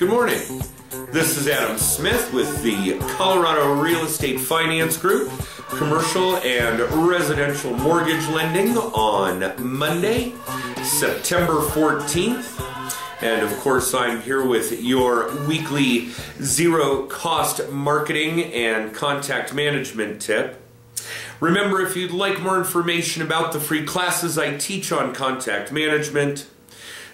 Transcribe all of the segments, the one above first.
Good morning. This is Adam Smith with the Colorado Real Estate Finance Group, commercial and residential mortgage lending on Monday, September 14th. And of course, I'm here with your weekly zero-cost marketing and contact management tip. Remember, if you'd like more information about the free classes I teach on contact management,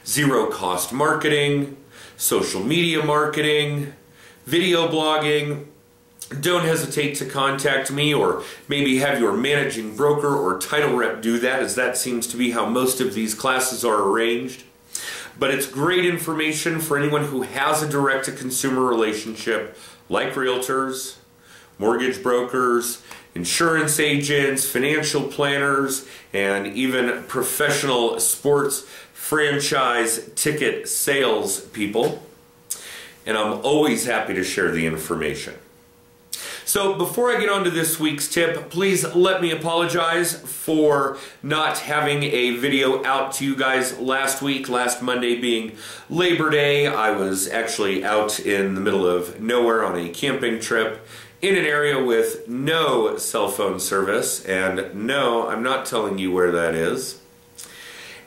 zero-cost marketing, social media marketing, video blogging, don't hesitate to contact me, or maybe have your managing broker or title rep do that, as that seems to be how most of these classes are arranged. But it's great information for anyone who has a direct-to-consumer relationship, like realtors, mortgage brokers, insurance agents, financial planners, and even professional sports franchise ticket sales people. And I'm always happy to share the information. So before I get on to this week's tip, please let me apologize for not having a video out to you guys last week, last Monday being Labor Day. I was actually out in the middle of nowhere on a camping trip in an area with no cell phone service, and no, I'm not telling you where that is.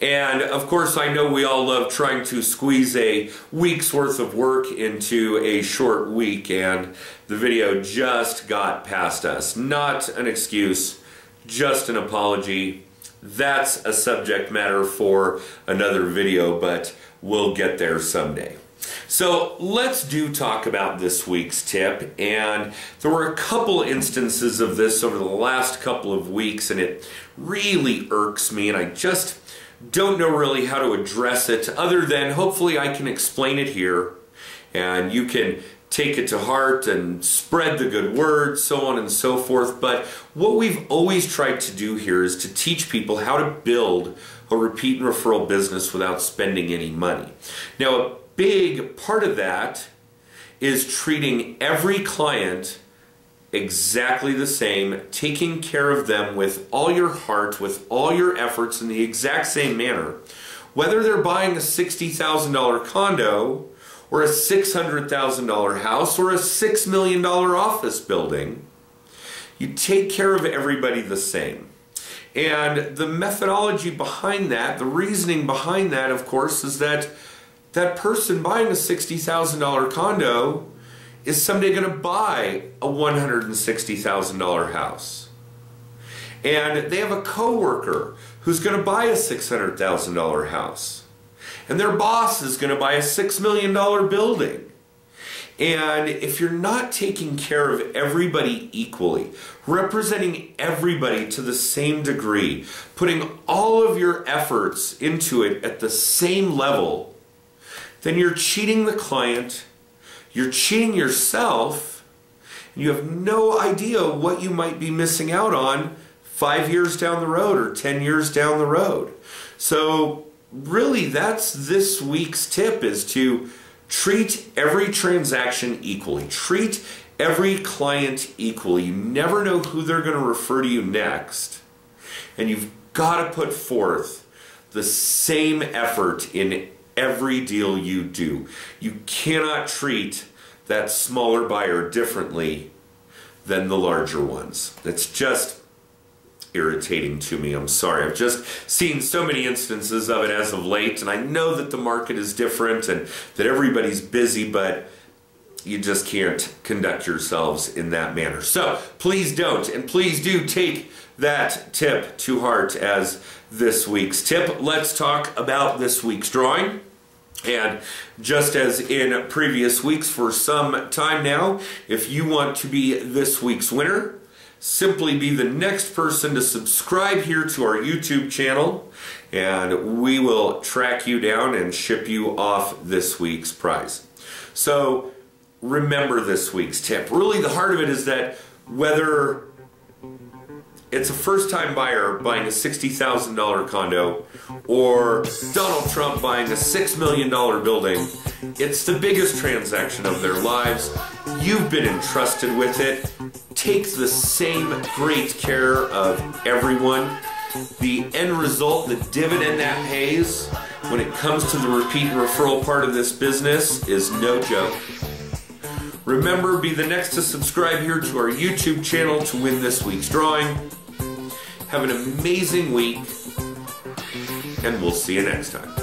And of course, I know we all love trying to squeeze a week's worth of work into a short week, and the video just got past us. Not an excuse, just an apology. That's a subject matter for another video, but we'll get there someday. So let's talk about this week's tip, and there were a couple instances of this over the last couple of weeks, and it really irks me, and I just don't know really how to address it, other than hopefully I can explain it here and you can take it to heart and spread the good word, so on and so forth. But what we've always tried to do here is to teach people how to build a repeat and referral business without spending any money. Now, a big part of that is treating every client exactly the same, taking care of them with all your heart, with all your efforts in the exact same manner. Whether they're buying a $60,000 condo or a $600,000 house or a $6 million office building, you take care of everybody the same. And the methodology behind that, the reasoning behind that, of course, is that that person buying a $60,000 condo is someday going to buy a $160,000 house. And they have a coworker who's going to buy a $600,000 house. And their boss is going to buy a $6 million building. And if you're not taking care of everybody equally, representing everybody to the same degree, putting all of your efforts into it at the same level, then you're cheating the client, you're cheating yourself, and you have no idea what you might be missing out on 5 years down the road or 10 years down the road. So really, that's this week's tip, is to treat every transaction equally. Treat every client equally. You never know who they're going to refer to you next. And you've got to put forth the same effort in every deal you do. You cannot treat that smaller buyer differently than the larger ones. It's just irritating to me. I'm sorry. I've just seen so many instances of it as of late, and I know that the market is different and that everybody's busy, but you just can't conduct yourselves in that manner. So please don't, and please do take that tip to heart as this week's tip. Let's talk about this week's drawing. And just as in previous weeks for some time now, if you want to be this week's winner, simply be the next person to subscribe here to our YouTube channel, and we will track you down and ship you off this week's prize. So remember this week's tip. Really, the heart of it is that whether it's a first-time buyer buying a $60,000 condo or Donald Trump buying a $6 million building, it's the biggest transaction of their lives. You've been entrusted with it. Take the same great care of everyone. The end result, the dividend that pays, when it comes to the repeat and referral part of this business is no joke. Remember, be the next to subscribe here to our YouTube channel to win this week's drawing. Have an amazing week, and we'll see you next time.